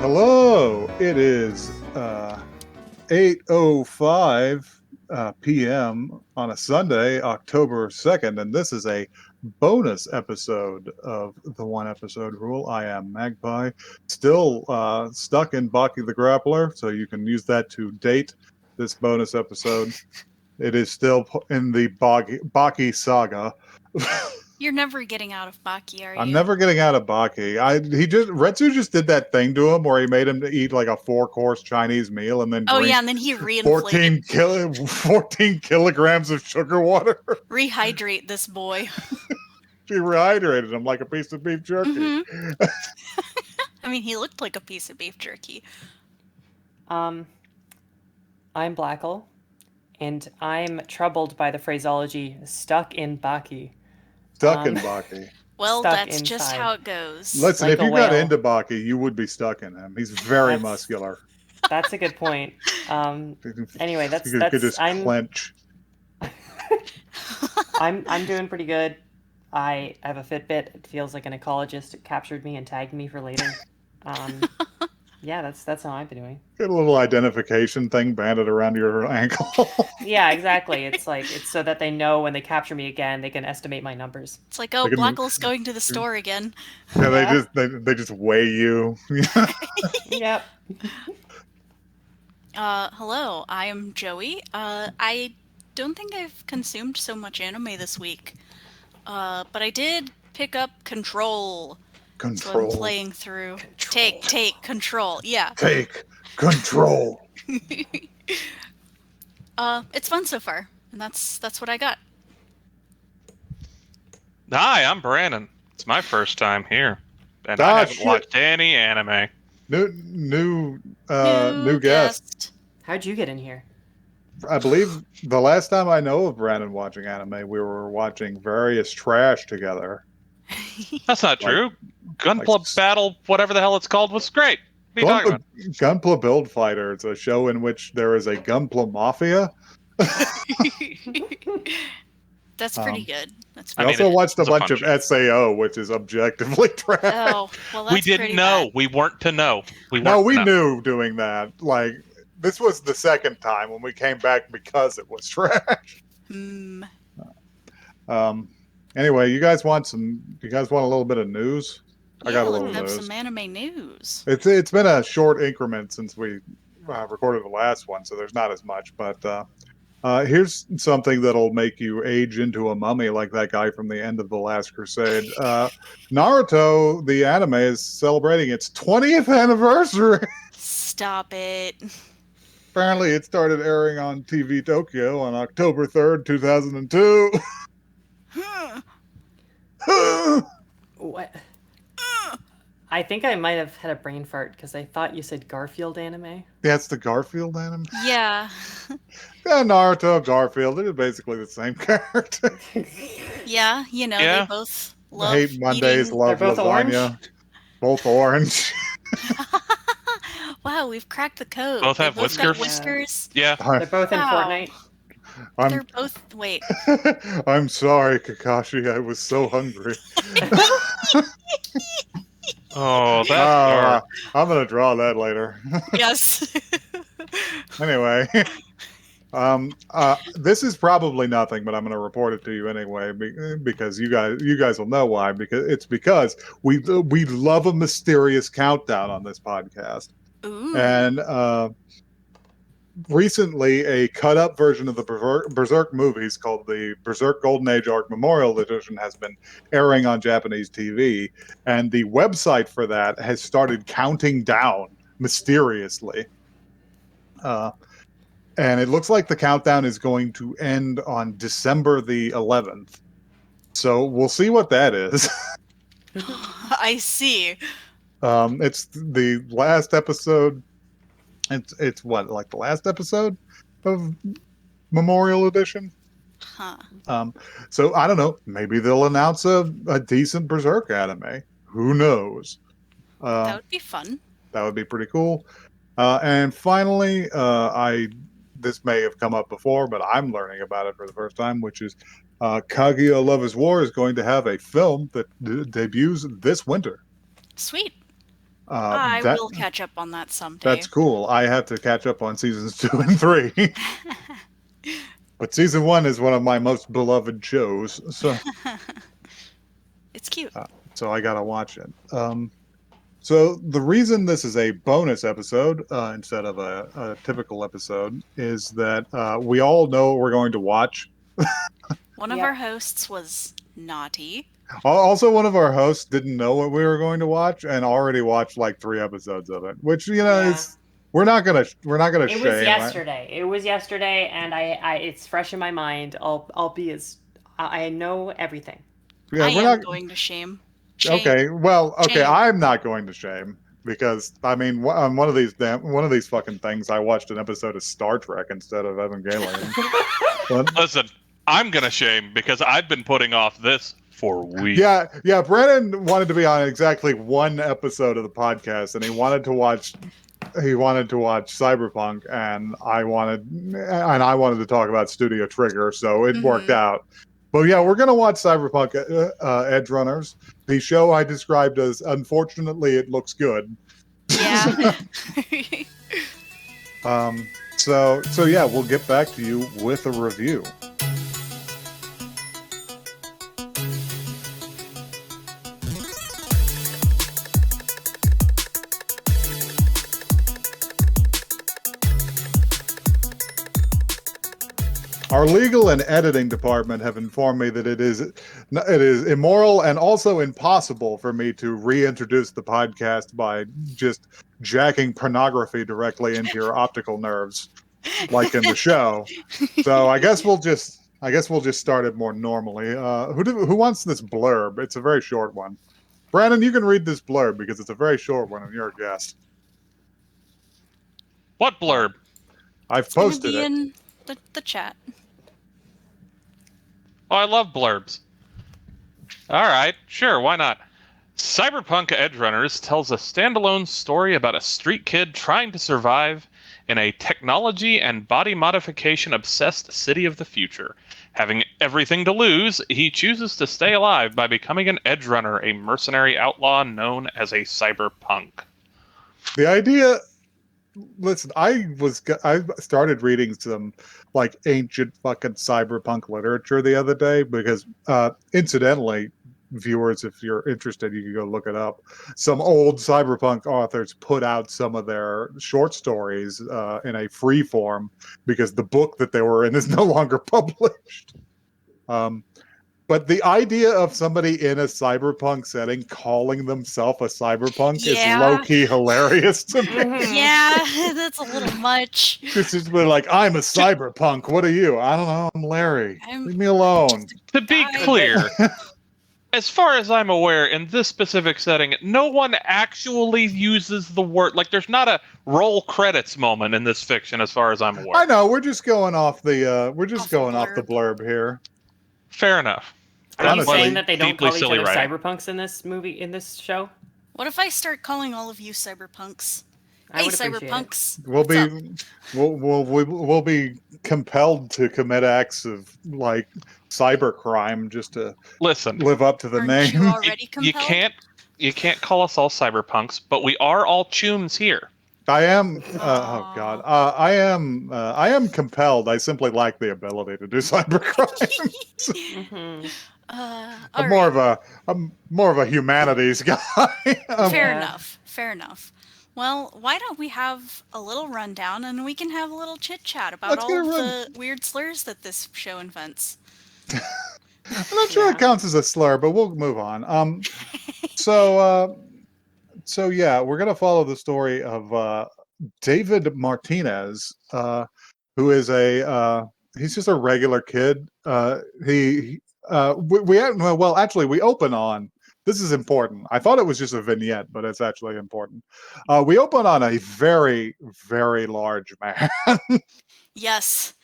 Hello, it is 8:05 p.m. on a Sunday, October 2nd, and this is a bonus episode of the one episode rule. I am Magpie, still stuck in Baki the Grappler, so you can use that to date this bonus episode. It is still in the Baki saga. You're never getting out of Baki, are you? I'm never getting out of Baki. Retsu just did that thing to him where he made him to eat like a 4-course Chinese meal and then drink and then he reinflated 14 kilograms of sugar water. Rehydrate this boy. She rehydrated him like a piece of beef jerky. Mm-hmm. I mean, he looked like a piece of beef jerky. I'm Blackle, and I'm troubled by the phraseology "stuck in Baki." Stuck in Baki. Well, that's just how it goes. Listen, if you got into Baki, you would be stuck in him. He's very muscular. That's a good point. Anyway, you could just clench. I'm doing pretty good. I have a Fitbit. It feels like an ecologist captured me and tagged me for later. Yeah, that's how I've been doing. Get a little identification thing banded around your ankle. Yeah, exactly. It's so that they know when they capture me again, they can estimate my numbers. It's like, oh, Blackle's going to the store again. Yeah, they just weigh you. Yep. Hello, I am Joey. I don't think I've consumed so much anime this week. But I did pick up Control. So I'm playing through. Take control. Yeah. Take control. It's fun so far, and that's what I got. Hi, I'm Brandon. It's my first time here, and I haven't watched any anime. New guest. How'd you get in here? I believe the last time I know of Brandon watching anime, we were watching various trash together. That's not true. Gunpla Battle, whatever the hell it's called, was great. What are you talking about? Gunpla Build Fighter. It's a show in which there is a Gunpla mafia. That's pretty good. I also watched a bunch of SAO, which is objectively trash. Oh, well, that's we didn't know. Bad. We weren't to know. We knew doing that. Like, this was the second time when we came back because it was trash. Anyway, you guys want a little bit of news? Yeah, I got a little news. Some anime news. It's been a short increment since we recorded the last one, so there's not as much. But here's something that'll make you age into a mummy like that guy from the end of The Last Crusade. Naruto, the anime, is celebrating its 20th anniversary. Stop it. Apparently, it started airing on TV Tokyo on October 3rd, 2002. What? I think I might have had a brain fart because I thought you said Garfield anime. That's the Garfield anime? Yeah. Yeah, Naruto, Garfield, they're basically the same character. Yeah, they both love hate Mondays, eating. love both lasagna. Orange? Both orange. Wow, we've cracked the code. Both have whiskers? Whiskers. Yeah. They're both in Fortnite. They're both... Wait. I'm sorry, Kakashi. I was so hungry. Oh, that's I'm going to draw that later. Yes. Anyway. This is probably nothing, but I'm going to report it to you anyway because you guys will know why. Because we love a mysterious countdown on this podcast. Ooh. And recently, a cut-up version of the Berserk movies called the Berserk Golden Age Arc Memorial Edition has been airing on Japanese TV, and the website for that has started counting down mysteriously. And it looks like the countdown is going to end on December the 11th. So we'll see what that is. I see. It's the last episode. It's what, like the last episode of Memorial Edition? Huh. So I don't know. Maybe they'll announce a decent Berserk anime. Who knows? That would be fun. That would be pretty cool. And finally, this may have come up before, but I'm learning about it for the first time, which is Kaguya Love is War is going to have a film that debuts this winter. Sweet. I will catch up on that someday. That's cool. I have to catch up on seasons 2 and 3. But season 1 is one of my most beloved shows, so it's cute. So I gotta watch it. So the reason this is a bonus episode instead of a typical episode is that we all know what we're going to watch. One of our hosts was naughty. Also, one of our hosts didn't know what we were going to watch and already watched like 3 episodes of it, which is we're not gonna shame. It was yesterday. It was yesterday, and I it's fresh in my mind. I know everything. Yeah, I am going to shame. Okay, well, okay, shame. I'm not going to shame because I mean, on one of these fucking things, I watched an episode of Star Trek instead of Evangelion. Listen, I'm gonna shame because I've been putting off this for weeks. Yeah. Brandon wanted to be on exactly one episode of the podcast, and he wanted to watch Cyberpunk, and I wanted to talk about Studio Trigger, so it worked out. But yeah, we're gonna watch Cyberpunk Edgerunners, the show I described as unfortunately it looks good. Yeah. So yeah, we'll get back to you with a review. Our legal and editing department have informed me that it is immoral and also impossible for me to reintroduce the podcast by just jacking pornography directly into your optical nerves, like in the show. So I guess we'll just start it more normally. Who wants this blurb? It's a very short one. Brandon, you can read this blurb because it's a very short one, and you're a guest. What blurb? I've posted it. In the chat. Oh, I love blurbs. All right, sure, why not? Cyberpunk Edgerunners tells a standalone story about a street kid trying to survive in a technology and body modification obsessed city of the future. Having everything to lose, he chooses to stay alive by becoming an Edgerunner, a mercenary outlaw known as a cyberpunk. The idea... Listen, I started reading some like ancient fucking cyberpunk literature the other day because, incidentally, viewers, if you're interested, you can go look it up. Some old cyberpunk authors put out some of their short stories in a free form because the book that they were in is no longer published. But the idea of somebody in a cyberpunk setting calling themselves a cyberpunk is low-key hilarious to me. Yeah, that's a little much. It's just like, I'm a cyberpunk. What are you? I don't know. I'm Larry. Leave me alone. To be clear, as far as I'm aware, in this specific setting, no one actually uses the word. Like, there's not a roll credits moment in this fiction, as far as I'm aware. I know. We're just going off the blurb here. Fair enough. Are you saying that they don't call each other cyberpunks in this show? What if I start calling all of you cyberpunks? Hey, cyberpunks! We'll be compelled to commit acts of like cybercrime just to live up to the name. You already compelled? You can't call us all cyberpunks, but we are all chooms here. I am. Oh God. I am compelled. I simply lack the ability to do cybercrime. I'm more of a humanities guy. Fair enough. Well, why don't we have a little rundown and we can have a little chit chat about all the weird slurs that this show invents. I'm not sure it counts as a slur, but we'll move on. So yeah, we're gonna follow the story of David Martinez, who is he's just a regular kid. We open on, this is important. I thought it was just a vignette, but it's actually important. We open on a very, very large man. Yes.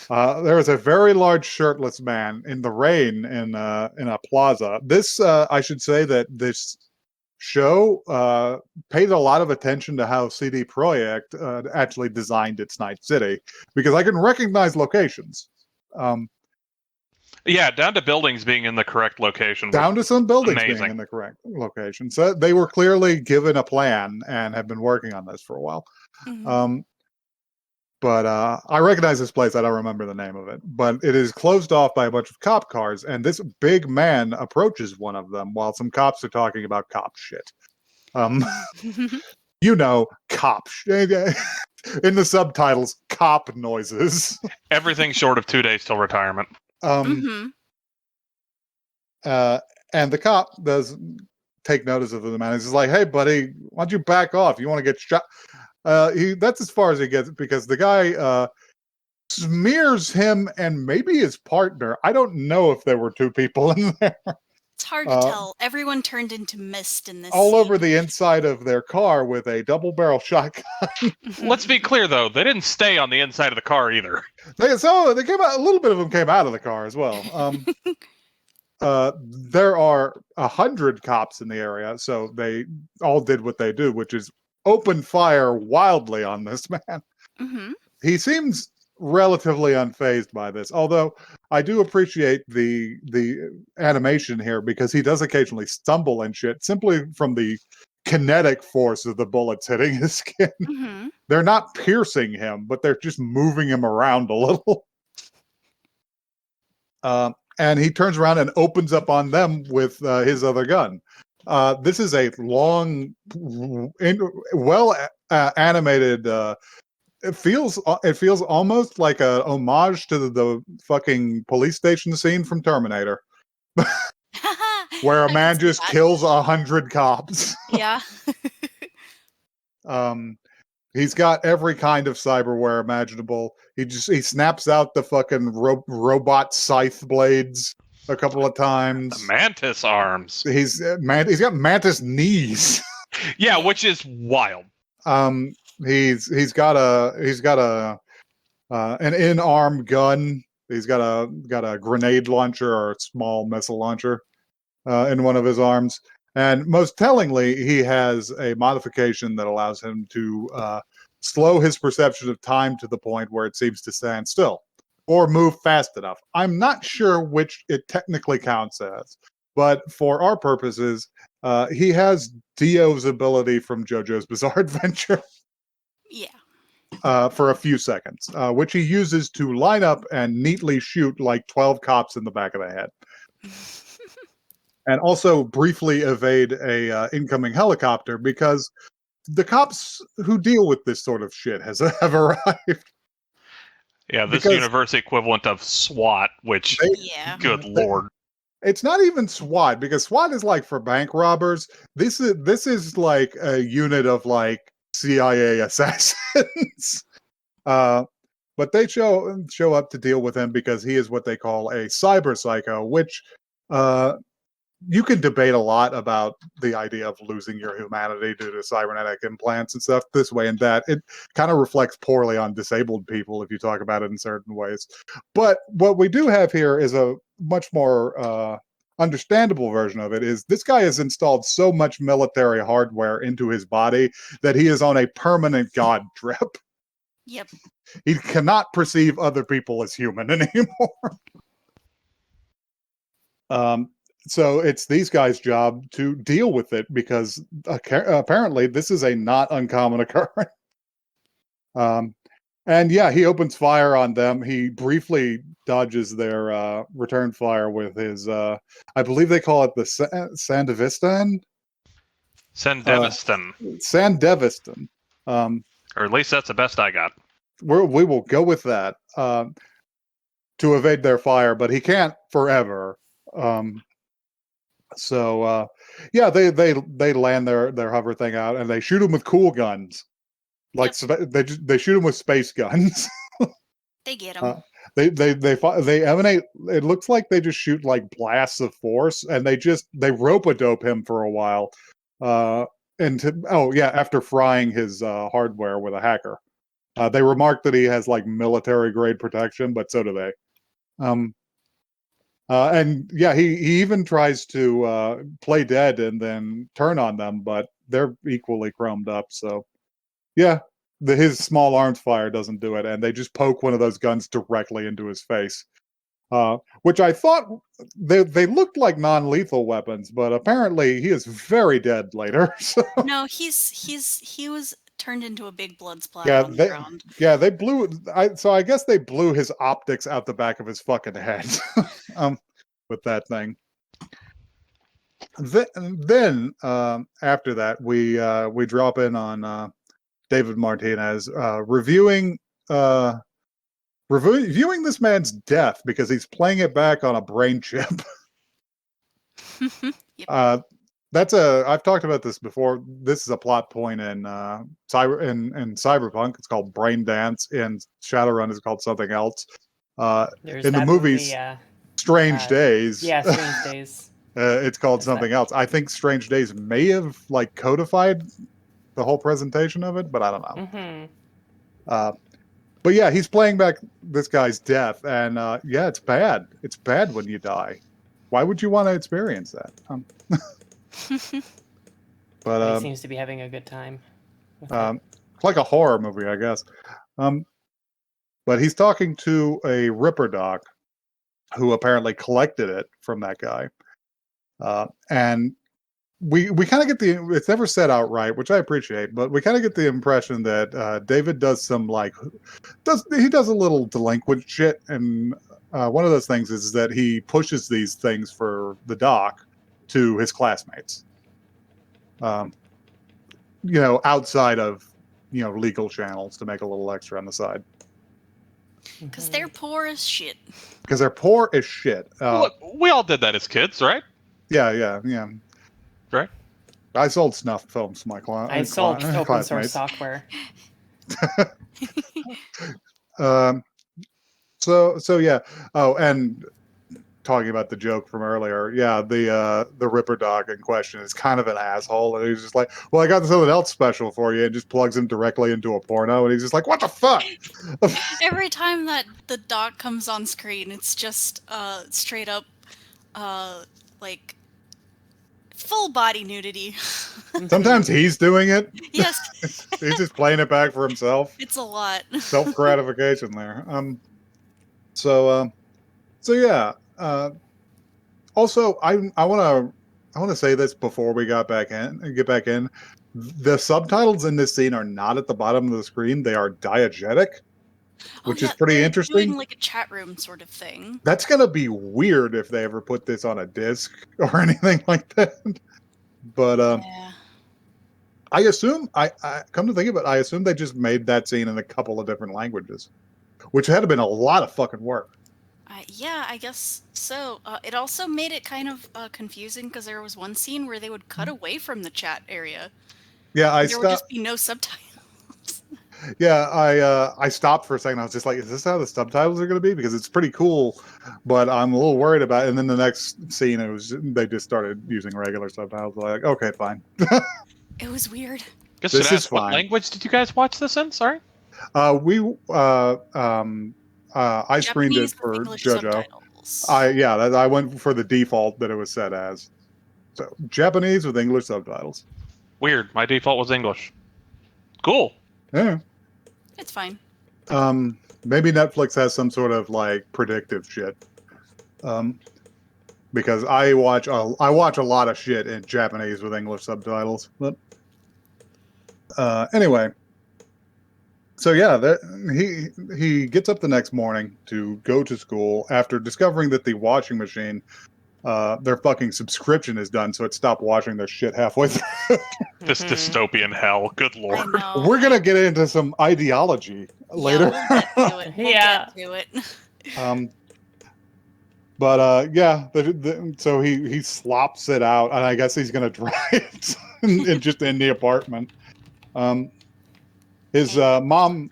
There is a very large shirtless man in the rain in a plaza. This, I should say that this show paid a lot of attention to how CD Projekt actually designed its Night City, because I can recognize locations. Yeah, down to buildings being in the correct location. Down to some buildings being amazing. in the correct location. So they were clearly given a plan and have been working on this for a while. Mhm. But I recognize this place. I don't remember the name of it. But it is closed off by a bunch of cop cars, and this big man approaches one of them while some cops are talking about cop shit. You know, cop shit. In the subtitles, cop noises. Everything short of 2 days till retirement. Mhm. And the cop does take notice of the man. He's like, "Hey, buddy, why don't you back off? You want to get shot?" That's as far as he gets because the guy smears him and maybe his partner. I don't know if there were two people in there. It's hard to tell. Everyone turned into mist in this All scene. over the inside of their car with a double barrel shotgun. Let's be clear, though, they didn't stay on the inside of the car either. They came out. A little bit of them came out of the car as well. There are 100 cops in the area, so they all did what they do, which is open fire wildly on this man. Mhm. He seems relatively unfazed by this, although I do appreciate the animation here because he does occasionally stumble and shit simply from the kinetic force of the bullets hitting his skin. Mhm. They're not piercing him, but they're just moving him around a little. And he turns around and opens up on them with his other gun. This is a long, well animated. It feels almost like a homage to the fucking police station scene from Terminator, where a I can man see just that. kills 100 cops. Yeah. He's got every kind of cyberware imaginable. He snaps out the fucking robot scythe blades a couple of The times. mantis arms. He's got mantis knees. Yeah, which is wild. He's got an in-arm gun. He's got a grenade launcher or a small missile launcher in one of his arms. And most tellingly, he has a modification that allows him to slow his perception of time to the point where it seems to stand still or move fast enough. I'm not sure which it technically counts as, but for our purposes, he has Dio's ability from JoJo's Bizarre Adventure Yeah. for a few seconds, which he uses to line up and neatly shoot like 12 cops in the back of the head. And also briefly evade a incoming helicopter because the cops who deal with this sort of shit have arrived. Yeah, this Because universe equivalent of SWAT, which, Yeah. good lord. it's not even SWAT because SWAT is like for bank robbers. This is like a unit of like CIA assassins. But they show up to deal with him because he is what they call a cyber psycho, which you can debate a lot about the idea of losing your humanity due to cybernetic implants and stuff this way and that. It kind of reflects poorly on disabled people if you talk about it in certain ways. But what we do have here is a much more understandable version of it. Is this guy has installed so much military hardware into his body that he is on a permanent god trip. Yep. He cannot perceive other people as human anymore. So it's these guys' job to deal with it because apparently this is a not uncommon occurrence. And yeah, he opens fire on them. He briefly dodges their return fire with his, I believe they call it the Sandevistan? Sandevistan. Sandevistan. Or at least that's the best I got. We will go with that to evade their fire, but he can't forever. So yeah, they land their hover thing out and they shoot him with cool guns, like they shoot him with space guns. They get him. They emanate. It looks like they just shoot like blasts of force, and they rope-a-dope him for a while. After frying his hardware with a hacker, they remark that he has like military grade protection, but so do they. And yeah, he even tries to play dead and then turn on them, but they're equally chromed up. So yeah, his small arms fire doesn't do it, and they just poke one of those guns directly into his face. which I thought they looked like non-lethal weapons, but apparently he is very dead later. So. No, he was turned into a big blood splatter Yeah, on the ground. they blew. So I guess they blew his optics out the back of his fucking head, with that thing. Then after that, we drop in on David Martinez reviewing this man's death because he's playing it back on a brain chip. Yep. I've talked about this before. This is a plot point in Cyberpunk. It's called Brain Dance. In Shadowrun, it's called something else. There's in the that movies, movie, Strange Days. Yeah, Strange Days. It's called Is something that- else. I think Strange Days may have like codified the whole presentation of it, but I don't know. Mm-hmm. But yeah, he's playing back this guy's death, and yeah, it's bad. It's bad when you die. Why would you want to experience that? But he seems to be having a good time. It's like a horror movie, I guess. But he's talking to a Ripper doc who apparently collected it from that guy. And we kind of get it's never said outright, which I appreciate, but we kind of get the impression that David does some he does a little delinquent shit. And one of those things is that he pushes these things for the doc to his classmates. Outside of, legal channels to make a little extra on the side. Because they're poor as shit. Because they're poor as shit. Look, we all did that as kids, right? Yeah. Right? I sold snuff films to my classmates. I sold open source software. So yeah. Oh, and talking about the joke from earlier, yeah, the Ripper dog in question is kind of an asshole, and he's just like, "Well, I got something else special for you," and just plugs him directly into a porno, and he's just like, "What the fuck?" Every time that the dog comes on screen, it's just straight up, like full body nudity. Sometimes he's doing it. Yes, He's just playing it back for himself. it's a lot. Self gratification there. So yeah. Also, I want to say this before we get back in. The subtitles in this scene are not at the bottom of the screen; they are diegetic, which is pretty interesting. Doing like a chat room sort of thing. That's gonna be weird if they ever put this on a disc or anything like that. But Yeah. I assume I come to think of it, I assume they just made that scene in a couple of different languages, which had to been a lot of fucking work. Yeah, I guess so. It also made it kind of confusing because there was one scene where they would cut away from the chat area. Yeah, There would just be no subtitles. Yeah, I stopped for a second. I was just like, is this how the subtitles are going to be? Because it's pretty cool, but I'm a little worried about it. And then the next scene, they just started using regular subtitles. Like, okay, fine. It was weird. Guess This should is ask, what fine. language did you guys watch this in? Sorry? I screened Japanese it for with English JoJo. subtitles. I went for the default that it was set as. So Japanese with English subtitles. Weird. My default was English. Cool. Yeah. It's fine. Maybe Netflix has some sort of like predictive shit. Because I watch a lot of shit in Japanese with English subtitles. But anyway, so yeah, he gets up the next morning to go to school after discovering that the washing machine, their fucking subscription is done, so it stopped washing their shit halfway through. This dystopian hell. Good I lord. know. We're gonna get into some ideology later. Yeah, we'll get to it. Yeah. We'll get to it. But yeah, so he slops it out, and I guess he's gonna dry it just in the apartment. His mom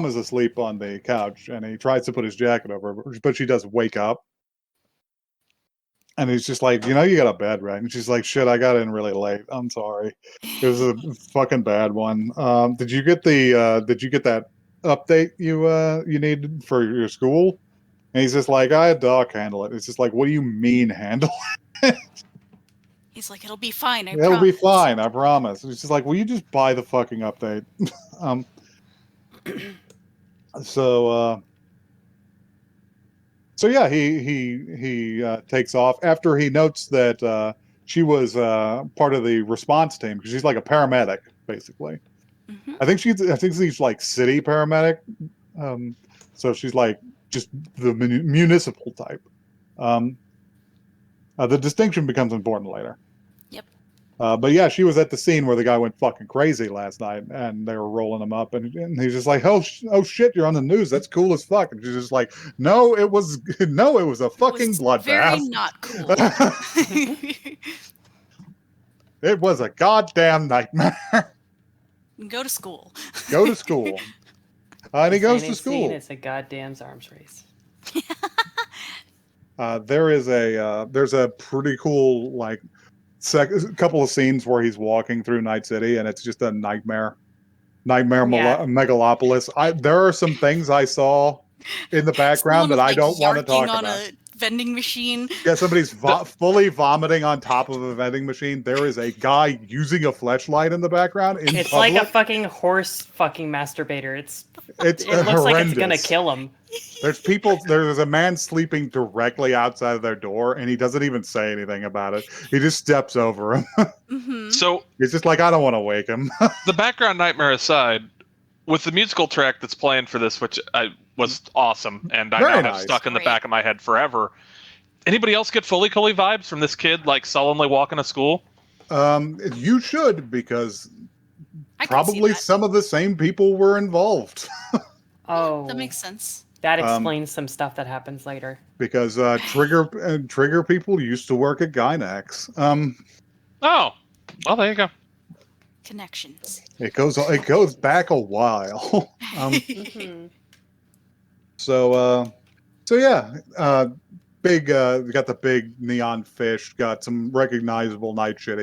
is asleep on the couch, and he tries to put his jacket over her, but she does wake up. And he's just like, you got a bed, right? And she's like, shit, I got in really late. I'm sorry. It was a fucking bad one. Did you get that update you needed for your school? And he's just like, I had Doc handle it. It's just like, what do you mean handle it? He's like, it'll be fine. It'll be fine, I promise. It's just like, will you just buy the fucking update? So yeah, he takes off after he notes that she was part of the response team because she's like a paramedic basically. Hmm. I think she's like city paramedic. So she's like just the municipal type. Um, the distinction becomes important later. Yep. But yeah, she was at the scene where the guy went fucking crazy last night, and they were rolling him up, and he's just like, "Oh, oh shit, you're on the news. That's cool as fuck." And she's just like, "No, it was no, it was a fucking Very bloodbath. not cool. It was a goddamn nightmare." Go to school. Go to school. And he goes to school. It's a goddamn arms race. There's a pretty cool like couple of scenes where he's walking through Night City, and it's just a nightmare megalopolis. There are some things I saw in the background that I don't want to talk on about. a vending machine. Yeah, somebody's fully vomiting on top of a vending machine. There is a guy using a fleshlight in the background. It's public. Like a fucking horse fucking masturbator. It looks horrendous. like it's gonna kill him. There's a man sleeping directly outside of their door, and he doesn't even say anything about it. He just steps over him. Mm-hmm. So he's just like, I don't want to wake him. The background nightmare aside, with the musical track that's playing for this, which was awesome, and I now have stuck in the back of my head forever. Anybody else get Fully Cooley vibes from this kid like sullenly walking to school? You should, because probably some of the same people were involved. Oh, that makes sense. That explains some stuff that happens later. Because trigger people used to work at Gynax. Oh, well, there you go. Connections. It goes back a while. So yeah, we got the big neon fish, got some recognizable night shit.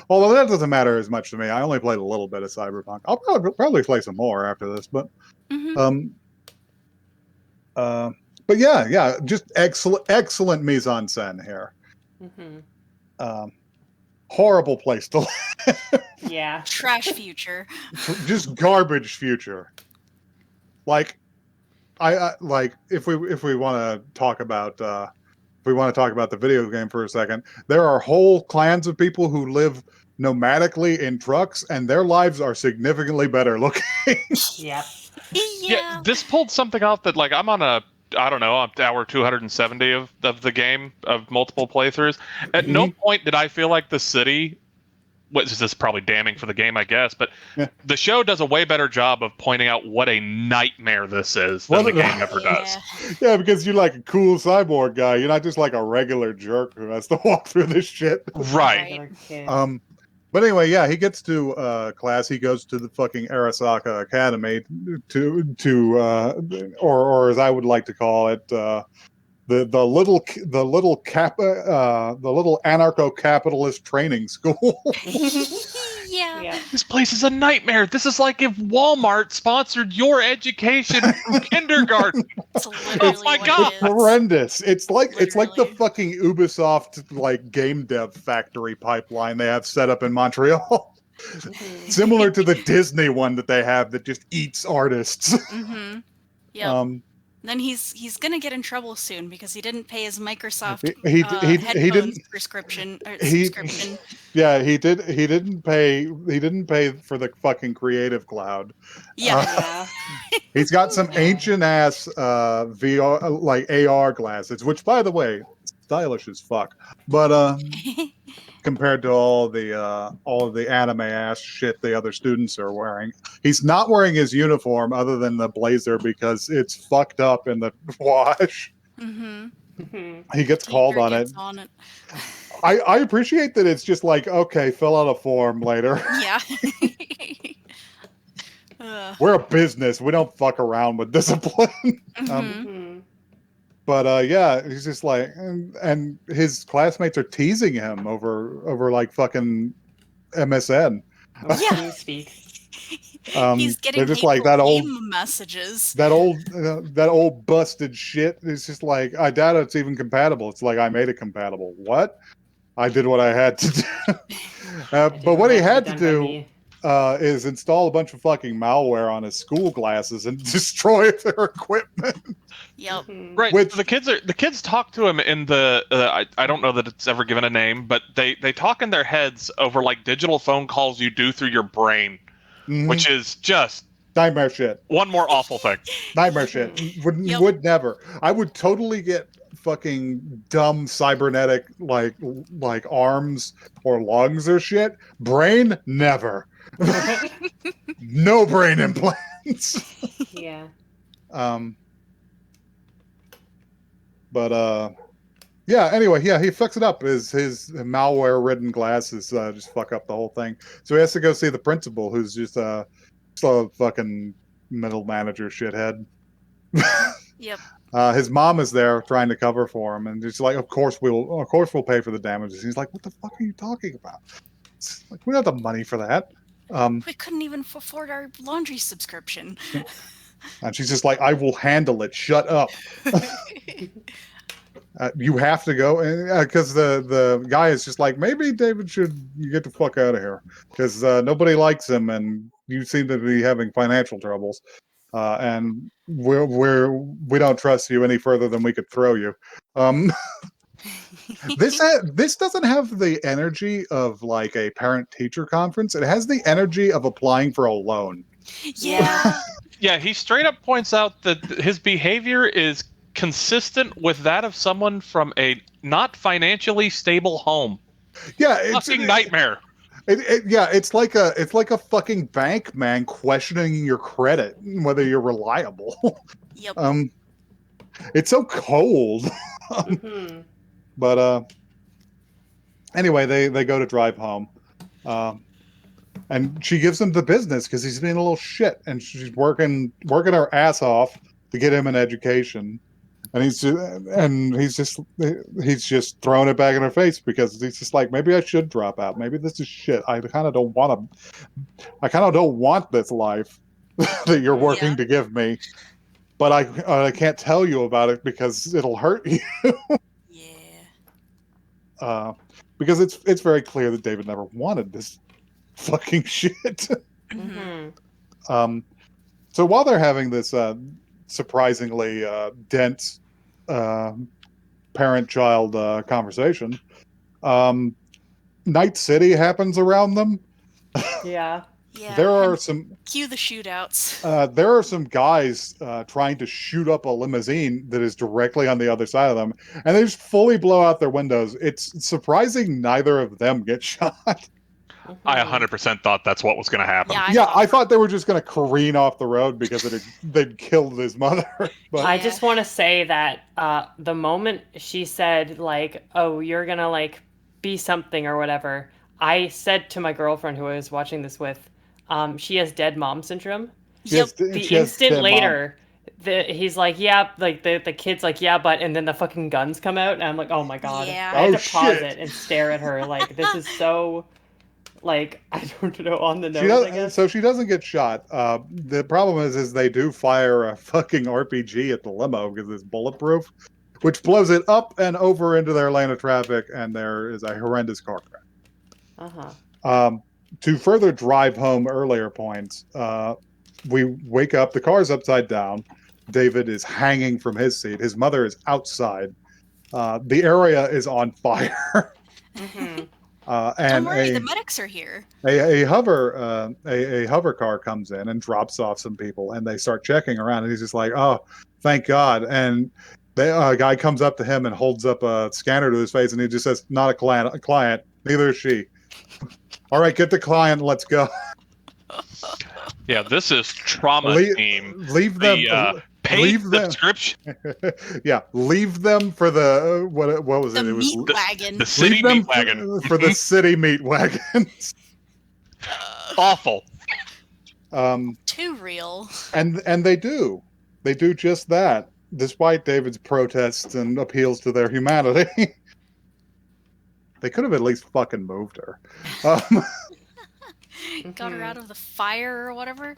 Although that doesn't matter as much to me. I only played a little bit of Cyberpunk. I'll probably play some more after this, but but yeah, just excellent mise en scène here. Horrible place to live. Yeah. Trash future. Just garbage future. Like, I like if we want to talk about the video game for a second, there are whole clans of people who live nomadically in trucks, and their lives are significantly better looking. Yeah. This pulled something out that like I'm on hour 270 of the game of multiple playthroughs. At no point did I feel like the city, this is probably damning for the game, I guess, but the show does a way better job of pointing out what a nightmare this is than the game ever does. Yeah, because you're like a cool cyborg guy. You're not just like a regular jerk who has to walk through this shit. Right. But anyway, yeah, he gets to class. He goes to the fucking Arasaka Academy or as I would like to call it, the little anarcho-capitalist training school. Yeah. This place is a nightmare. This is like if Walmart sponsored your education from kindergarten. Oh my god, it's horrendous. It's like the fucking Ubisoft like game dev factory pipeline they have set up in Montreal. Similar to the Disney one that they have that just eats artists. Yeah. Then he's gonna get in trouble soon because he didn't pay his Microsoft headphones subscription. Yeah, he didn't pay for the fucking Creative Cloud. Yeah. He's got some ancient ass VR like AR glasses, which by the way, stylish as fuck. But compared to all of the anime ass shit the other students are wearing, he's not wearing his uniform other than the blazer because it's fucked up in the wash. He gets called on it. I appreciate that it's just like, okay, fill out a form later. Yeah. We're a business. We don't fuck around with discipline. But yeah, he's just like, and his classmates are teasing him over like fucking MSN. Yeah. He's getting they're just like that old messages. That old busted shit. It's just like, I doubt it's even compatible. It's like, I made it compatible. What? I did what I had to do. But what he had to do is install a bunch of fucking malware on his school glasses and destroy their equipment. Yep. Right. Which- So the kids talk to him in the I don't know that it's ever given a name, but they talk in their heads over like digital phone calls you do through your brain, which is just nightmare shit. one more awful thing. Nightmare shit. Yep. Would never. I would totally get fucking dumb cybernetic like arms or lungs or shit. Brain, never. No brain implants. Yeah. But yeah, anyway, yeah, he fucks it up. His malware ridden glasses just fuck up the whole thing. So he has to go see the principal, who's just a fucking middle manager shithead. Yep. His mom is there trying to cover for him, and she's like, of course we'll pay for the damages. And he's like, what the fuck are you talking about? It's like, we don't have the money for that. We couldn't even afford our laundry subscription. And she's just like, I will handle it. Shut up. You have to go, because the guy is just like, maybe David should get the fuck out of here, because nobody likes him, and you seem to be having financial troubles, and we don't trust you any further than we could throw you. This doesn't have the energy of like a parent-teacher conference. It has the energy of applying for a loan. Yeah. Yeah, he straight up points out that his behavior is consistent with that of someone from a not financially stable home. Yeah, it's Fucking nightmare. It's like a fucking bank man questioning your credit, whether you're reliable. Yep. It's so cold. But anyway, they go to drive home, and she gives him the business because he's being a little shit, and she's working her ass off to get him an education, and he's just throwing it back in her face because he's just like, maybe I should drop out. Maybe this is shit. I kind of don't want this life that you're working to give me, but I can't tell you about it because it'll hurt you. Yeah. Because it's very clear that David never wanted this fucking shit. So while they're having this surprisingly dense parent-child conversation, Night City happens around them. Yeah. Yeah. There are some Cue the shootouts. there are some guys trying to shoot up a limousine that is directly on the other side of them, and they just fully blow out their windows. It's surprising neither of them get shot. I 100% thought that's what was going to happen. Yeah, I thought they were just going to careen off the road because they'd killed his mother. But I just want to say that the moment she said, like, oh, you're going to, like, be something or whatever, I said to my girlfriend who I was watching this with, she has dead mom syndrome. Yep. The instant later, he's like, yeah, like, the kid's like, yeah, but, and then the fucking guns come out, and I'm like, oh my god. Yeah. I had Oh, to pause shit. it and stare at her, like, this is so, like, I don't know, on the nose, I guess. So she doesn't get shot. The problem is they do fire a fucking RPG at the limo because it's bulletproof, which blows it up and over into their lane of traffic, and there is a horrendous car crash. To further drive home earlier points, we wake up, the car's upside down. David is hanging from his seat. His mother is outside. The area is on fire. And Don't worry, the medics are here. a hover car comes in and drops off some people, and they start checking around, and he's just like, oh, thank God. And a guy comes up to him and holds up a scanner to his face, and he just says, not a client, neither is she. All right, get the client, let's go. Yeah, this is trauma team. Leave them. Paid leave them. subscription. Yeah, leave them for the what was The it? It was meat wagon. The city leave them meat wagon. for the city meat wagons. Awful. Too real. And they do just that, despite David's protests and appeals to their humanity. They could have at least fucking moved her. Got her out of the fire or whatever.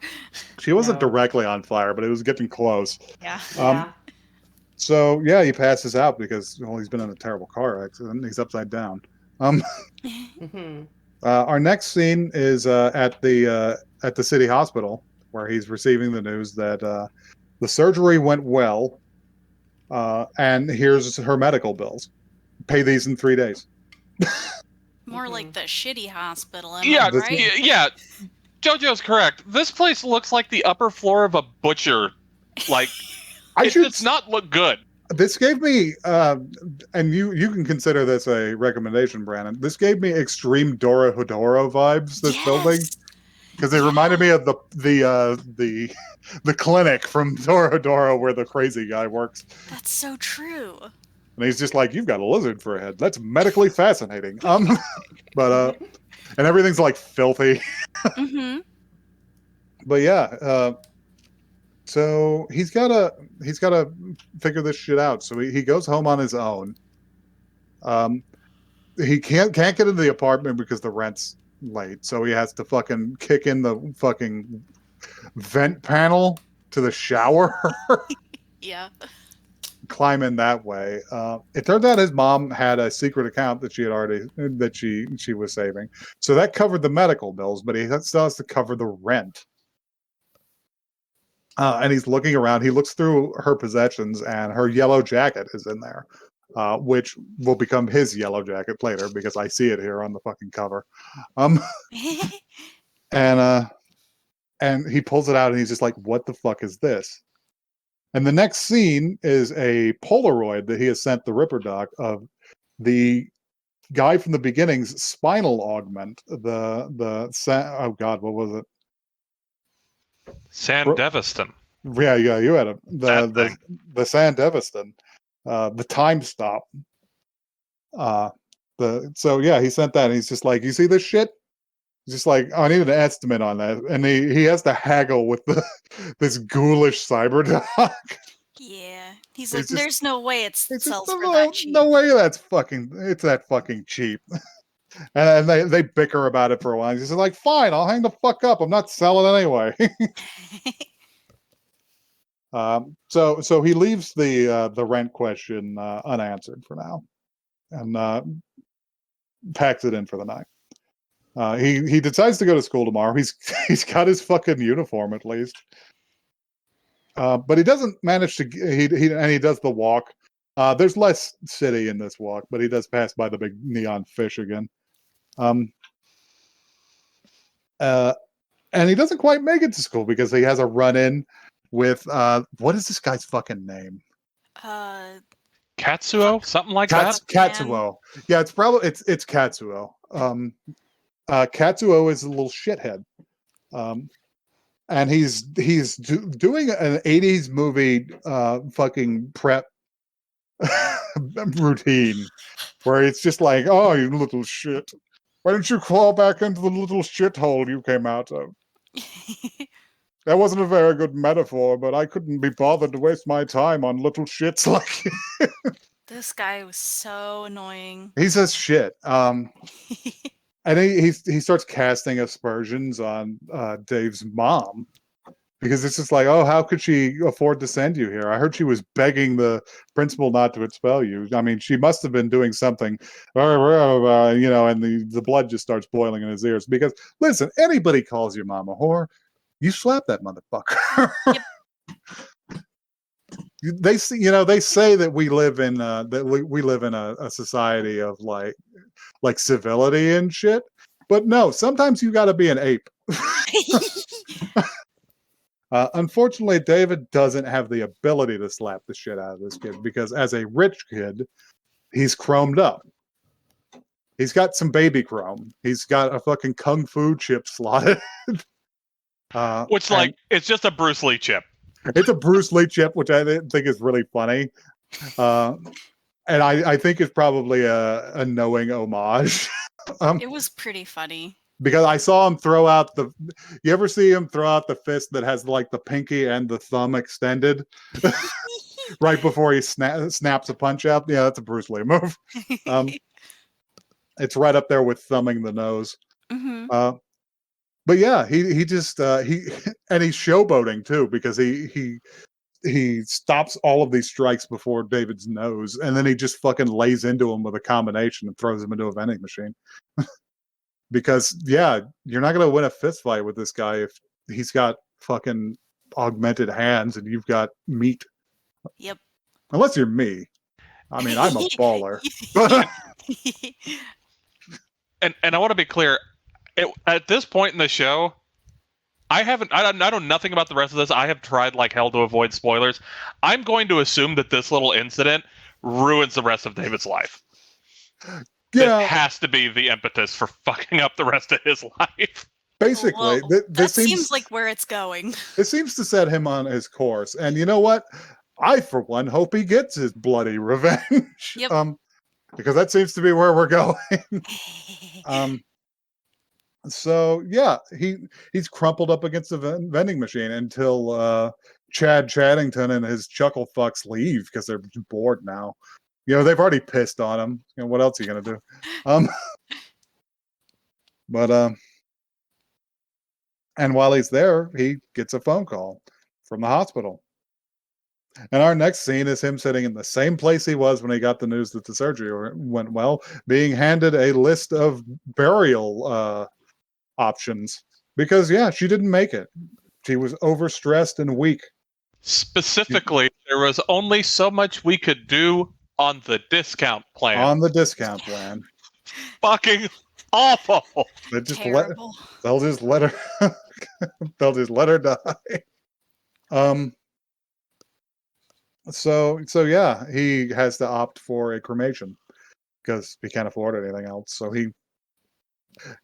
She wasn't directly on fire, but it was getting close. Yeah. So yeah, he passes out because he's been in a terrible car accident. He's upside down. Our next scene is at the city hospital, where he's receiving the news that the surgery went well, and here's her medical bills. Pay these in 3 days. More like the shitty hospital, am Yeah, I right? yeah. JoJo's correct. This place looks like the upper floor of a butcher. Like, it does not look good. This gave me, and you can consider this a recommendation, Brandon. This gave me extreme Dora Hedoro vibes. This building, because it reminded me of the clinic from Dora Hedoro where the crazy guy works. That's so true. And he's just like, "You've got a lizard for a head. That's medically fascinating." But and everything's like filthy. Mm-hmm. But yeah, so he's gotta figure this shit out. So he goes home on his own. He can't get into the apartment because the rent's late. So he has to fucking kick in the fucking vent panel to the shower. Yeah. Climb in that way. It turned out his mom had a secret account that she was saving. So that covered the medical bills, but he still has to cover the rent. And he's looking around. He looks through her possessions, and her yellow jacket is in there, which will become his yellow jacket later because I see it here on the fucking cover. And he pulls it out, and he's just like, "What the fuck is this?" And the next scene is a Polaroid that he has sent the Ripper Doc of the guy from the beginning's spinal augment. Oh god, what was it? Sandevistan. Yeah, you had the Sandevistan, the time stop. So yeah, he sent that, and he's just like, "You see this shit?" He's just like, "Oh, I need an estimate on that," and he has to haggle with this ghoulish cyber doc. Yeah, he's like, "There's no way it sells for no, that cheap." No way it's that fucking cheap. And they bicker about it for a while. He's just like, "Fine, I'll hang the fuck up. I'm not selling anyway." So he leaves the rent question unanswered for now, and packs it in for the night. He decides to go to school tomorrow. He's got his fucking uniform at least, but he doesn't manage to. He does the walk. There's less city in this walk, but he does pass by the big neon fish again. And he doesn't quite make it to school because he has a run-in with what is this guy's fucking name? Katsuo, something like that. Katsuo. Yeah, it's Katsuo. Katsuo is a little shithead, and he's doing an '80s movie fucking prep routine where it's just like, "Oh, you little shit. Why don't you crawl back into the little shithole you came out of?" That wasn't a very good metaphor, but I couldn't be bothered to waste my time on little shits like you. This guy was so annoying. He says shit. And he starts casting aspersions on Dave's mom because it's just like, "Oh, how could she afford to send you here? I heard she was begging the principal not to expel you. I mean, she must have been doing something," and the blood just starts boiling in his ears because, listen, anybody calls your mom a whore, you slap that motherfucker. Yep. They say that we live in a society of like civility and shit, but no, sometimes you got to be an ape. Unfortunately, David doesn't have the ability to slap the shit out of this kid because as a rich kid, he's chromed up. He's got some baby chrome. He's got a fucking kung fu chip slotted. It's just a Bruce Lee chip. It's a Bruce Lee chip, which I think is really funny. And I think it's probably a knowing homage. It was pretty funny. Because I saw him throw out you ever see him throw out the fist that has like the pinky and the thumb extended right before he snaps a punch out? Yeah, that's a Bruce Lee move. It's right up there with thumbing the nose. Mm-hmm. But yeah, he just and he's showboating too because he stops all of these strikes before David's nose, and then he just fucking lays into him with a combination and throws him into a vending machine. because you're not going to win a fist fight with this guy if he's got fucking augmented hands and you've got meat. Yep. Unless you're me. I mean, I'm a baller. And I want to be clear, at this point in the show, I know nothing about the rest of this. I have tried like hell to avoid spoilers. I'm going to assume that this little incident ruins the rest of David's life. Yeah. It has to be the impetus for fucking up the rest of his life. Basically, Well, this seems like where it's going. It seems to set him on his course. And you know what? I, for one, hope he gets his bloody revenge. Yep. Because that seems to be where we're going. So yeah, he's crumpled up against a vending machine until Chad Chaddington and his chuckle fucks leave because they're bored now. You know, they've already pissed on him. You know, what else are you gonna do? And while he's there, he gets a phone call from the hospital. And our next scene is him sitting in the same place he was when he got the news that the surgery went well, being handed a list of burial options. Because, she didn't make it. She was overstressed and weak. Specifically, there was only so much we could do on the discount plan. On the discount plan. Fucking awful. They'll just Terrible. they'll just let her they'll just let her die. So yeah, he has to opt for a cremation because he can't afford anything else. So he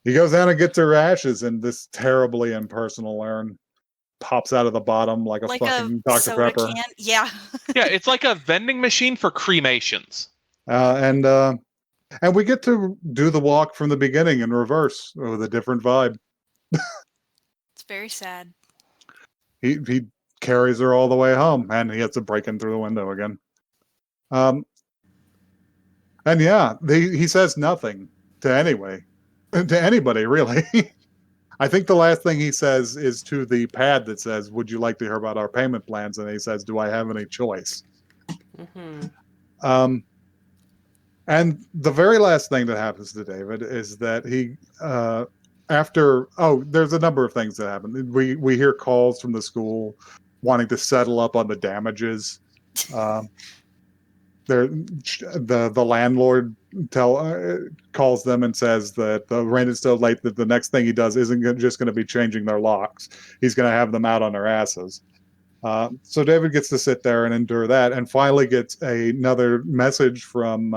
goes down and gets her ashes in this terribly impersonal urn. Pops out of the bottom like a fucking Dr. Pepper. Can. Yeah. Yeah, it's like a vending machine for cremations. And we get to do the walk from the beginning in reverse with a different vibe. It's very sad. He carries her all the way home, and he has to break in through the window again. And he says nothing to anybody really. I think the last thing he says is to the pad that says, "Would you like to hear about our payment plans?" And he says, "Do I have any choice?" Mm-hmm. And the very last thing that happens to David is that he there's a number of things that happen. We hear calls from the school wanting to settle up on the damages. The landlord calls them and says that the rent is so late that the next thing he does isn't just going to be changing their locks. He's going to have them out on their asses. So David gets to sit there and endure that, and finally gets another message from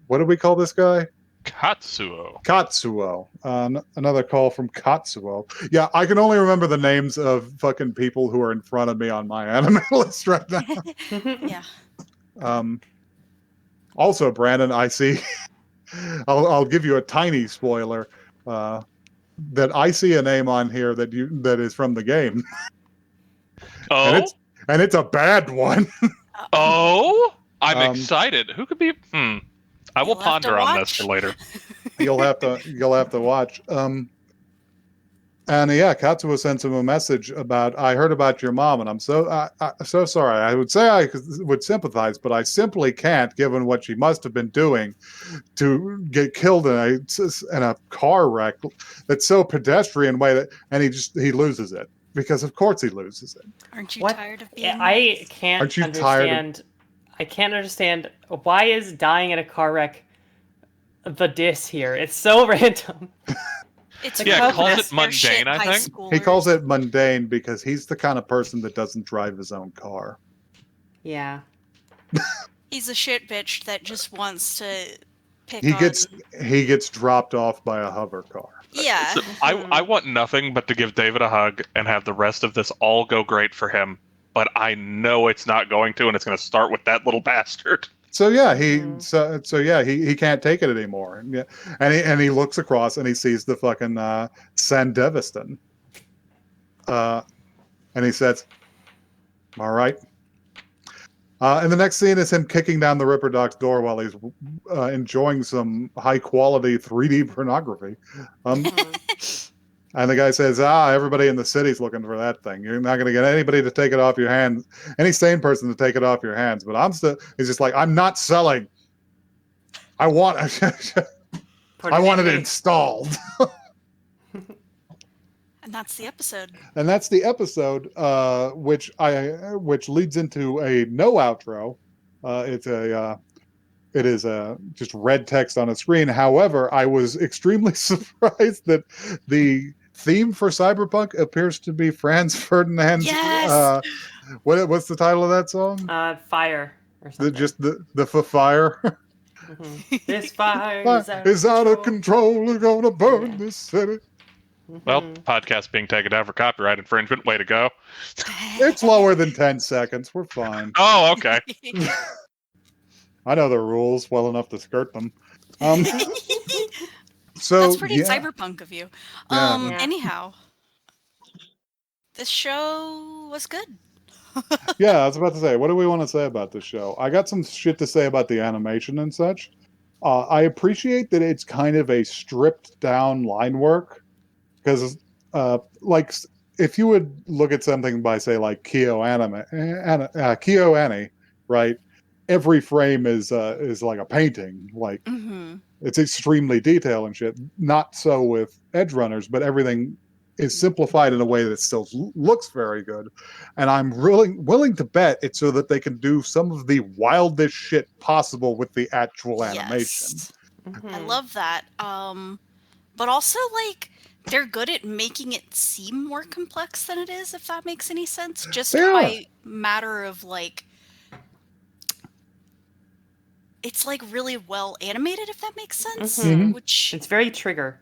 what do we call this guy? Katsuo. Another call from Katsuo. Yeah, I can only remember the names of fucking people who are in front of me on my anime list right now. Yeah. Also, Brandon, I see. I'll give you a tiny spoiler. That I see a name on here that is from the game. Oh, and it's a bad one. Oh, I'm excited. Who could be? I will You'll have to ponder on this watch. for later. You'll have to watch. And Katsuo sends him a message about, "I heard about your mom, and I'm so sorry. I would say I would sympathize, but I simply can't, given what she must have been doing to get killed in a car wreck that's so pedestrian way that." And he loses it because, of course, he loses it. Aren't you What? tired of being? I can't Aren't you understand. I can't understand why is dying in a car wreck the diss here. It's so random. It's calls it they're mundane, shit I high think. schoolers. He calls it mundane because he's the kind of person that doesn't drive his own car. Yeah. He's a shit bitch that just wants to pick He on. gets dropped off by a hover car. Yeah. So I want nothing but to give David a hug and have the rest of this all go great for him. But I know it's not going to, and it's going to start with that little bastard. So yeah, he can't take it anymore. Yeah, and he looks across and he sees the fucking Sandevistan. And he says, "All right." And the next scene is him kicking down the Ripper Doc's door while he's enjoying some high quality 3D pornography. And the guy says, everybody in the city's looking for that thing. You're not going to get anybody to take it off your hands, any sane person to take it off your hands. But he's just like, "I'm not selling. I want it installed." And that's the episode. And that's the episode, which leads into a no outro. It is just red text on a screen. However, I was extremely surprised that the theme for Cyberpunk appears to be Franz Ferdinand's. Yes! What's the title of that song? Fire or something. Just the fire. This fire is out of control. It's gonna burn this city. Well, podcast being taken down for copyright infringement. Way to go. It's lower than 10 seconds. We're fine. Oh, okay. I know the rules well enough to skirt them. So that's pretty cyberpunk of you. Yeah. Anyhow, this show was good. Yeah, I was about to say, what do we want to say about this show? I got some shit to say about the animation and such. I appreciate that it's kind of a stripped down line work, because like if you would look at something by say like Kyo Annie, right? Every frame is like a painting, like it's extremely detailed and shit. Not so with Edgerunners, but everything is simplified in a way that still looks very good. And I'm really willing to bet it's so that they can do some of the wildest shit possible with the actual animation. I love that. But also, like, they're good at making it seem more complex than it is, if that makes any sense. Just by matter of, like, it's, like, really well animated, if that makes sense. Which it's very Trigger.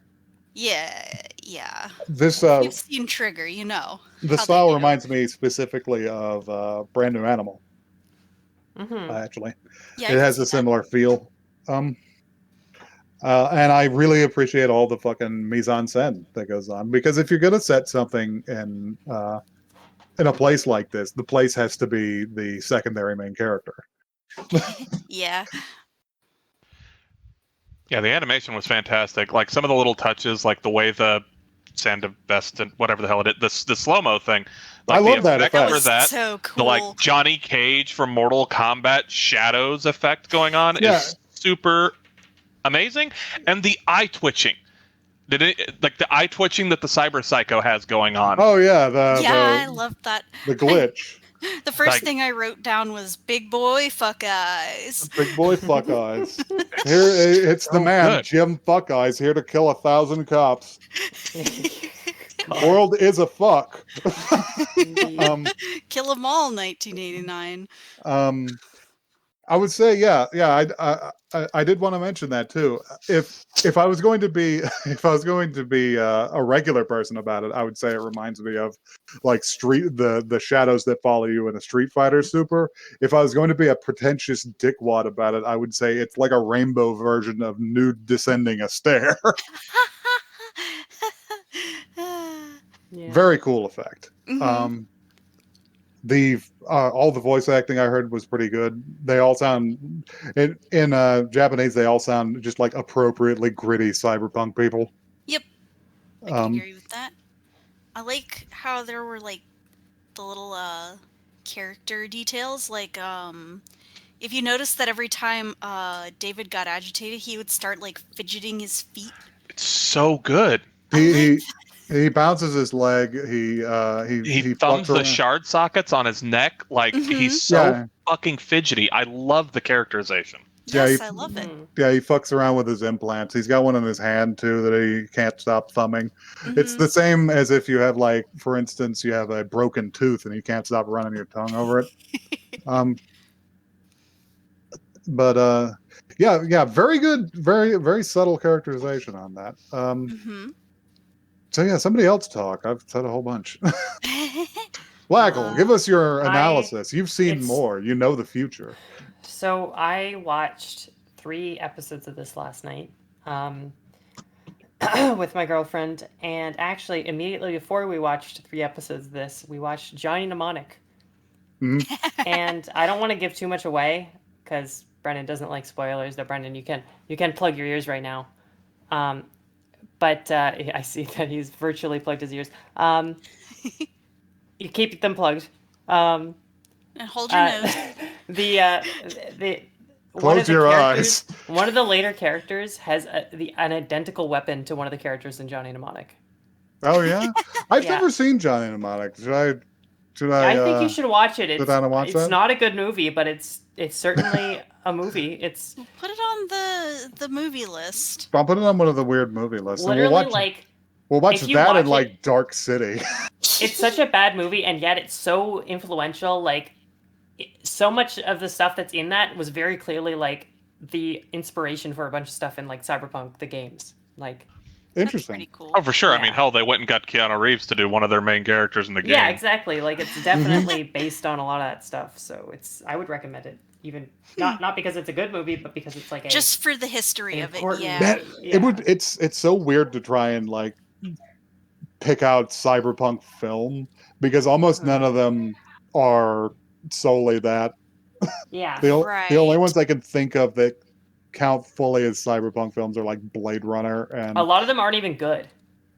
Yeah. This you've seen Trigger, you know. The style reminds me specifically of Brand New Animal. Actually, it has a similar feel. And I really appreciate all the fucking mise en scène that goes on, because if you're gonna set something in a place like this, the place has to be the secondary main character. Yeah. Yeah, the animation was fantastic. Like some of the little touches, like the way the sand vest and whatever the hell it is, the slow-mo thing. Like I love that effect. For that, so cool. The like Johnny Cage from Mortal Kombat shadows effect going on is super amazing. And the eye twitching. Like the eye twitching that the Cyber Psycho has going on. Oh yeah, I love that. The glitch. The first thing I wrote down was "Big Boy Fuckeyes." Big Boy Fuckeyes. Here, it's the man, Jim Fuckeyes, here to kill 1,000 cops. World is a fuck. Kill 'em all, 1989. I would say, I did want to mention that too. If I was going to be a regular person about it, I would say it reminds me of like the shadows that follow you in a Street Fighter Super. If I was going to be a pretentious dickwad about it, I would say it's like a rainbow version of nude descending a stair. Very cool effect. All the voice acting I heard was pretty good. They all sound in Japanese. They all sound just like appropriately gritty cyberpunk people. Yep, I can agree with that. I like how there were like the little character details. Like if you notice that every time David got agitated, he would start like fidgeting his feet. It's so good. He bounces his leg. He thumbs the shard sockets on his neck. Like he's so fucking fidgety. I love the characterization. Yes, I love it. Yeah, he fucks around with his implants. He's got one in his hand too that he can't stop thumbing. It's the same as if you have, like, for instance, you have a broken tooth and you can't stop running your tongue over it. But very good, very very subtle characterization on that. So yeah, somebody else talk. I've said a whole bunch. Blackle, give us your analysis. You've seen more. You know the future. So I watched 3 episodes of this last night with my girlfriend, and actually immediately before we watched 3 episodes of this, we watched Johnny Mnemonic. And I don't want to give too much away because Brendan doesn't like spoilers. Though Brendan, you can plug your ears right now. But I see that he's virtually plugged his ears. You keep them plugged. And hold your nose. Close your eyes. One of the later characters has an identical weapon to one of the characters in Johnny Mnemonic. Oh yeah, I've Yeah. never seen Johnny Mnemonic. Should I think you should watch it. sit down and watch It's that? not a good movie, but it's certainly a movie. It's We'll put it on the movie list. I'll put it on one of the weird movie lists, and literally like we'll watch if you that watch and like it, Dark City. it's such a bad movie, and yet it's so influential. Like so much of the stuff that's in that was very clearly like the inspiration for a bunch of stuff in like Cyberpunk the games. Like That's Interesting. pretty cool. Oh, for sure. I Yeah. mean, hell, they went and got Keanu Reeves to do one of their main characters in the game. yeah, exactly. Like it's definitely based on a lot of that stuff. So I would recommend it. Even not because it's a good movie, but because it's like a Just for the history an of it, important- yeah. That Yeah. it's so weird to try and like pick out cyberpunk film because almost none of them are solely that. yeah. The only Right. ones I can think of that count fully as cyberpunk films are like Blade Runner and A lot of them aren't even good.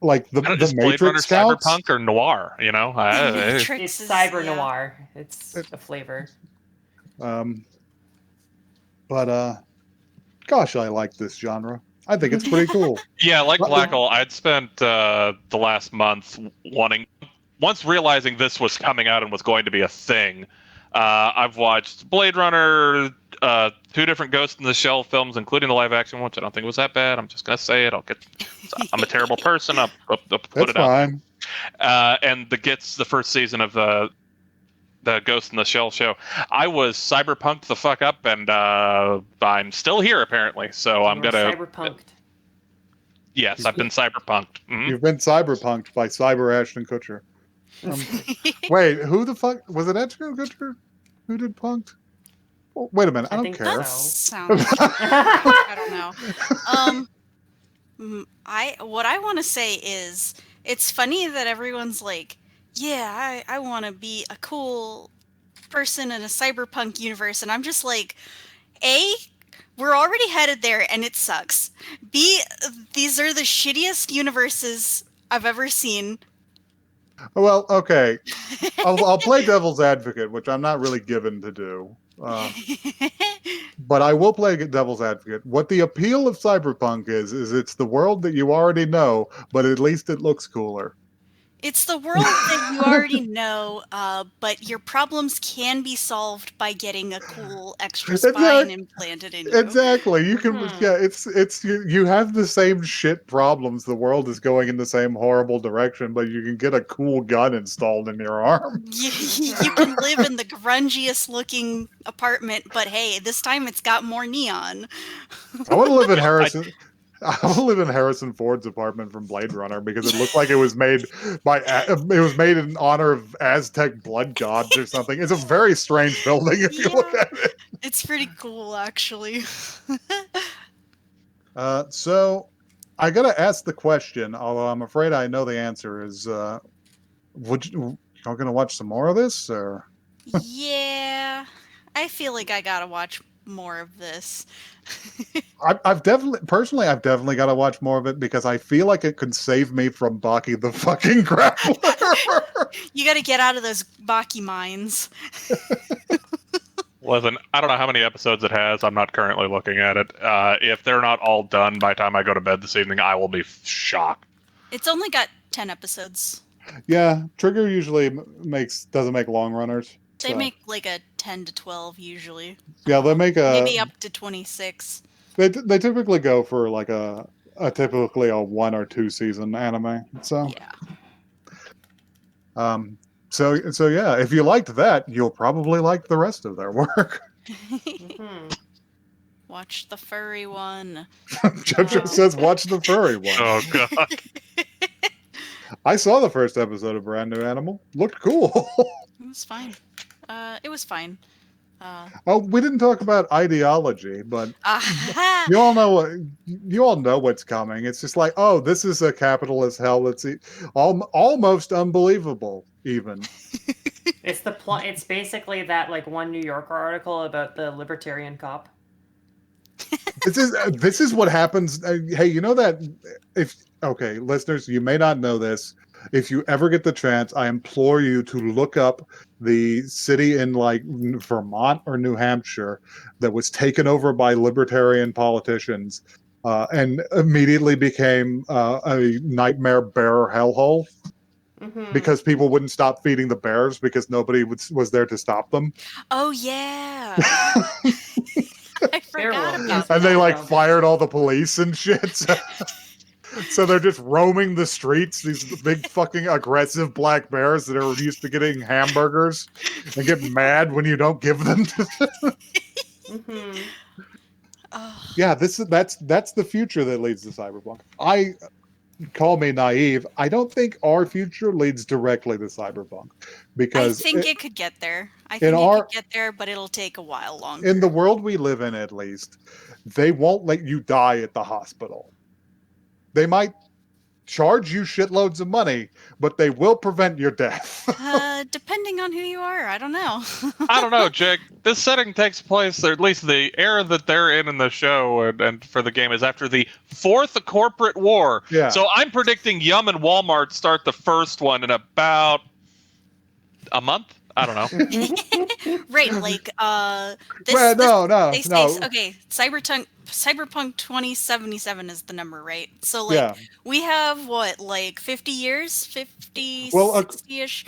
like I don't- the is Blade Runner Matrix counts. cyberpunk or noir? You know, Matrix It's is- cyber yeah. noir. It's a flavor. But gosh, I like this genre. I think it's pretty cool. yeah, like Well, Black Hole. I'd spent the last month once realizing this was coming out and was going to be a thing. I've watched Blade Runner, 2 different Ghost in the Shell films, including the live action one, which I don't think was that bad. I'm just gonna say it. I'm a terrible person. I'll put That's it out. fine. And the first season of the Ghost in the Shell show. I was cyberpunked the fuck up, and I'm still here apparently. So I'm You were gonna. cyberpunked. Yes, I've been cyberpunked. Mhm. You've been cyberpunked by Cyber Ashton Kutcher. Wait, who the fuck was it? Ashton Kutcher? Who did Punked? Oh, wait a minute, I I don't think care. That sounds. I don't know. What I want to say is it's funny that everyone's like, yeah, I want to be a cool person in a cyberpunk universe, and I'm just like, A, we're already headed there and it sucks. B, these are the shittiest universes I've ever seen. Well, okay, I'll play devil's advocate, which I'm not really given to do. But I will play devil's advocate. What the appeal of cyberpunk is it's the world that you already know, but at least it looks cooler. It's the world that you already know, but your problems can be solved by getting a cool extra spine implanted in you. Exactly. You can, yeah, it's you have the same shit problems. The world is going in the same horrible direction, but you can get a cool gun installed in your arm. You can live in the grungiest looking apartment, but hey, this time it's got more neon. I want to live in Harrison. I want to live in Harrison Ford's apartment from Blade Runner because it looked like it was made in honor of Aztec blood gods or something. It's a very strange building if you look at it. It's pretty cool, actually. So I gotta ask the question, although I'm afraid I know the answer. Is would you y'all gonna watch some more of this or? Yeah, I feel like I gotta watch more of this. I've definitely got to watch more of it because I feel like it could save me from Baki the fucking grappler. You gotta get out of those Baki mines. Listen, I don't know how many episodes it has. I'm not currently looking at it. If they're not all done by the time I go to bed this evening, I will be shocked. It's only got 10 episodes. Yeah, Trigger usually doesn't make long runners. They so. make like a 10 to 12 usually. Yeah, they make a Maybe up to 26. They typically go for like typically a 1 or 2 season anime. So Yeah. So yeah, if you liked that, you'll probably like the rest of their work. Watch the furry one. Jojo says, "Watch the furry one." Oh god. I saw the first episode of Brand New Animal. Looked cool. It was fine. It was fine. Oh, we didn't talk about ideology, but Aha! you all know what's coming. It's just like, oh, this is a capitalist hell that's almost unbelievable. Even It's the plot. It's basically that like one New Yorker article about the libertarian cop. this is what happens. Hey, you know that okay, listeners, you may not know this. If you ever get the chance, I implore you to look up the city in like Vermont or New Hampshire that was taken over by libertarian politicians and immediately became a nightmare bear hellhole because people wouldn't stop feeding the bears because nobody was there to stop them. Oh yeah. I forgot will about And that. they like fired all the police and shit. So they're just roaming the streets, these big fucking aggressive black bears that are used to getting hamburgers and get mad when you don't give them to them. Yeah, that's the future that leads to Cyberpunk. Call me naive. I don't think our future leads directly to Cyberpunk because I think it could get there. I in think it our- could get there, but it'll take a while longer. in the world we live in, at least, they won't let you die at the hospital. They might charge you shitloads of money, but they will prevent your death. Depending on who you are, I don't know. I don't know, Jake. This setting takes place, or at least the era that they're in the show and for the game is after the fourth corporate war. Yeah. So I'm predicting Yum and Walmart start the first one in about a month. I don't know. Right, like okay, Cyberpunk 2077 is the number, right? So like we have what, like 50 years, 50, 60-ish.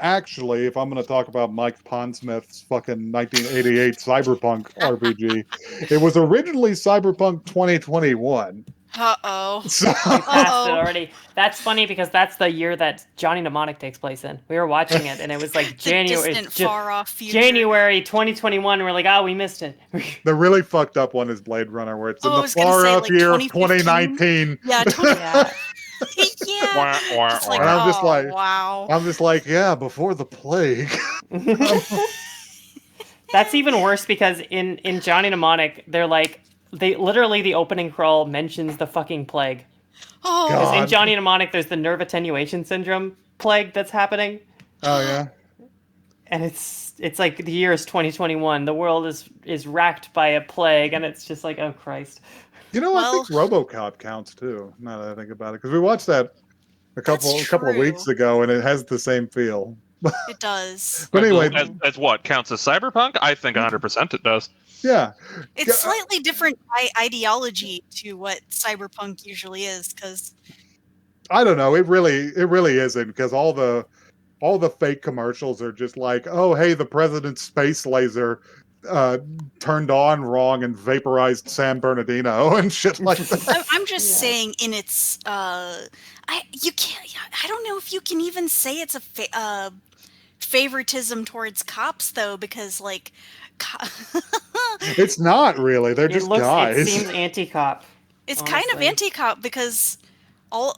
Actually, if I'm going to talk about Mike Pondsmith's fucking 1988 Cyberpunk RPG, it was originally Cyberpunk 2021. Uh-oh. We passed it already. That's funny because that's the year that Johnny Mnemonic takes place in. We were watching it and it was like January. Distant, far off future. January 2021. We're like, we missed it. The really fucked up one is Blade Runner, where it's in the far off year of 2019. Yeah, yeah. It's like, and I'm just like, wow. I'm just like, yeah, before the plague. That's even worse because in Johnny Mnemonic, they're like, literally the opening crawl mentions the fucking plague. Oh, because in Johnny Mnemonic, there's the nerve attenuation syndrome plague that's happening. Oh yeah. And it's like the year is 2021. The world is racked by a plague, and it's just like, oh Christ. You know, I think RoboCop counts too. Now that I think about it, because we watched that a couple of weeks ago, and it has the same feel. It does. But anyway, as what counts as Cyberpunk? I think 100% it does. Yeah, it's slightly different ideology to what Cyberpunk usually is, because I don't know. It really isn't, because all the fake commercials are just like, oh hey, the president's space laser turned on wrong and vaporized San Bernardino and shit like that. I'm just saying, in its I don't know if you can even say it's a favoritism towards cops, though, because like it's not really. They're just guys. It seems anti-cop. It's kind of anti-cop because well,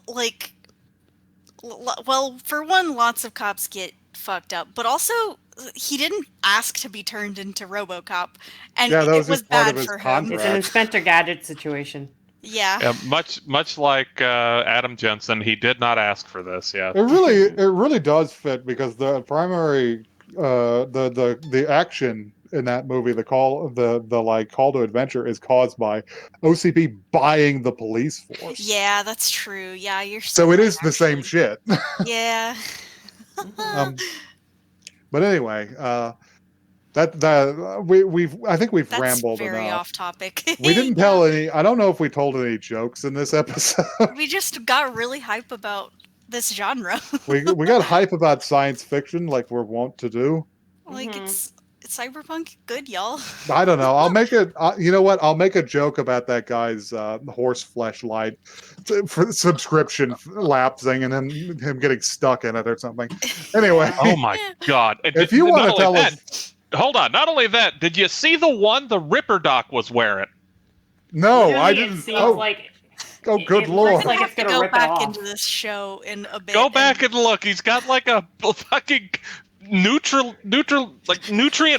for one, lots of cops get fucked up, but also he didn't ask to be turned into RoboCop, and it was bad for him. It's an Inspector Gadget situation. Yeah. Much like Adam Jensen, he did not ask for this. Yeah. It really does fit, because the primary the action in that movie, the call to adventure, is caused by OCP buying the police force. Yeah, that's true. Yeah, you're so it is the same shit. Yeah. But anyway, I think we've rambled enough. Very off topic. We didn't tell any. I don't know if we told any jokes in this episode. We just got really hype about this genre. we got hype about science fiction, like we're wont to do. Like it's Cyberpunk good, y'all. I don't know. I'll make it. You know what? I'll make a joke about that guy's horse fleshlight for subscription lapsing and him getting stuck in it or something. Anyway. Oh my god! If you want to tell us, hold on. Not only that, did you see the one the Ripper Doc was wearing? No, I didn't. Oh, good lord! Looks like it's gonna go rip back it off. into this show in a bit. Go back and look. He's got like a fucking nutrient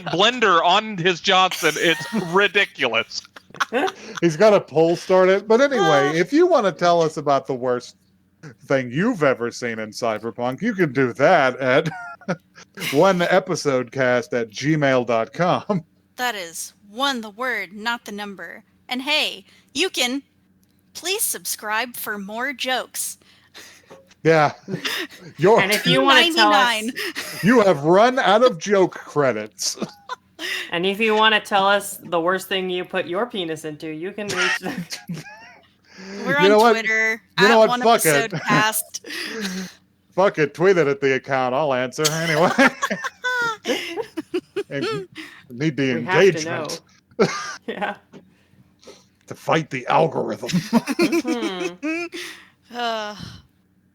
blender on his Johnson. It's ridiculous. He's got a pull start it. But anyway, if you want to tell us about the worst thing you've ever seen in Cyberpunk, you can do that at oneepisodecast@gmail.com. That is one, the word, not the number. And hey, you can please subscribe for more jokes. Yeah. And if you want to tell us, you have run out of joke credits. And if you want to tell us the worst thing you put your penis into, you can reach them. We're You know on what? Twitter You know at what? one Fuck it. episode cast. Fuck it, tweet it at the account. I'll answer anyway. And need the We have to know. engagement Yeah. to fight the algorithm. Uh,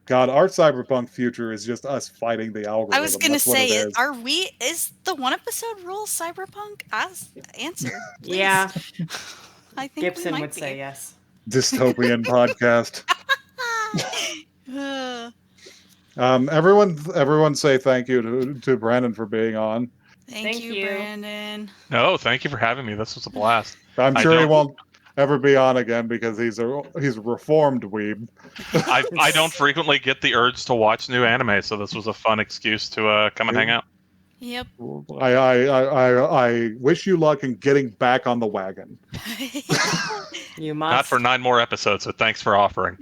God, our cyberpunk future is just us fighting the algorithm. I was gonna That's what say, it is. is the one episode rule cyberpunk? Answer, please. Yeah. I think Gibson we might would be. say yes. Dystopian podcast. Uh, Everyone say thank you to Brandon for being on. Thank you, Brandon. No, thank you for having me. This was a blast. I'm I sure he don't- won't ever be on again because he's a reformed weeb. I don't frequently get the urge to watch new anime, so this was a fun excuse to come and hang out. Yep. I wish you luck in getting back on the wagon. You must. Not for 9 more episodes, so thanks for offering.